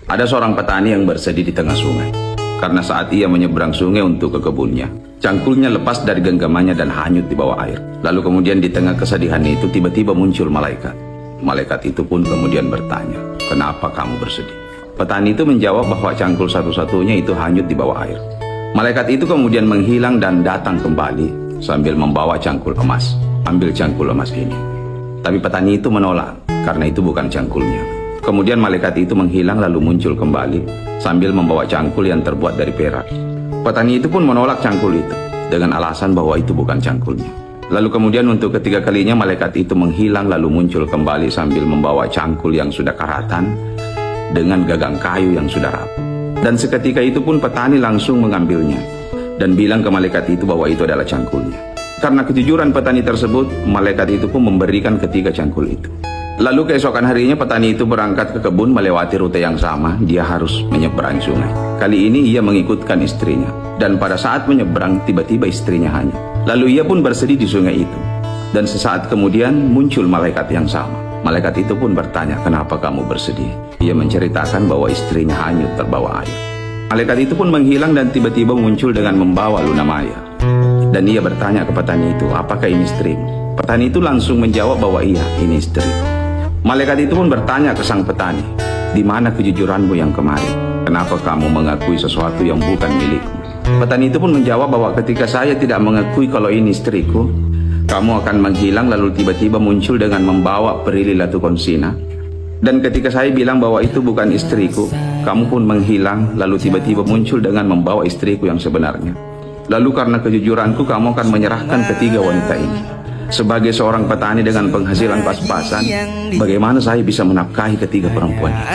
Ada seorang petani yang bersedih di tengah sungai, karena saat ia menyeberang sungai untuk ke kebunnya, cangkulnya lepas dari genggamannya dan hanyut di bawah air. Lalu kemudian di tengah kesedihan itu tiba-tiba muncul malaikat. Malaikat itu pun kemudian bertanya, "Kenapa kamu bersedih?" Petani itu menjawab bahwa cangkul satu-satunya itu hanyut di bawah air. Malaikat itu kemudian menghilang dan datang kembali sambil membawa cangkul emas. "Ambil cangkul emas ini." Tapi petani itu menolak, karena itu bukan cangkulnya. Kemudian malaikat itu menghilang lalu muncul kembali sambil membawa cangkul yang terbuat dari perak. Petani itu pun menolak cangkul itu dengan alasan bahwa itu bukan cangkulnya. Lalu kemudian untuk ketiga kalinya malaikat itu menghilang lalu muncul kembali sambil membawa cangkul yang sudah karatan dengan gagang kayu yang sudah rapuh. Dan seketika itu pun petani langsung mengambilnya dan bilang ke malaikat itu bahwa itu adalah cangkulnya. Karena kejujuran petani tersebut, malaikat itu pun memberikan ketiga cangkul itu. Lalu keesokan harinya petani itu berangkat ke kebun melewati rute yang sama. Dia harus menyeberang sungai. Kali ini ia mengikutkan istrinya. Dan pada saat menyeberang tiba-tiba istrinya hanyut. Lalu ia pun bersedih di sungai itu. Dan sesaat kemudian muncul malaikat yang sama. Malaikat itu pun bertanya, "Kenapa kamu bersedih?" Ia menceritakan bahwa istrinya hanyut terbawa air. Malaikat itu pun menghilang dan tiba-tiba muncul dengan membawa Luna Maya. Dan ia bertanya ke petani itu, "Apakah ini istrimu?" Petani itu langsung menjawab bahwa iya, ini istriku. Malaikat itu pun bertanya ke sang petani, "Di mana kejujuranmu yang kemarin? Kenapa kamu mengakui sesuatu yang bukan milikmu?" Petani itu pun menjawab bahwa ketika saya tidak mengakui kalau ini istriku, kamu akan menghilang lalu tiba-tiba muncul dengan membawa perili Latu Konsina. Dan ketika saya bilang bahwa itu bukan istriku, kamu pun menghilang lalu tiba-tiba muncul dengan membawa istriku yang sebenarnya. Lalu karena kejujuranku kamu akan menyerahkan ketiga wanita ini. Sebagai seorang petani dengan penghasilan pas-pasan, bagaimana saya bisa menafkahi ketiga perempuan ini?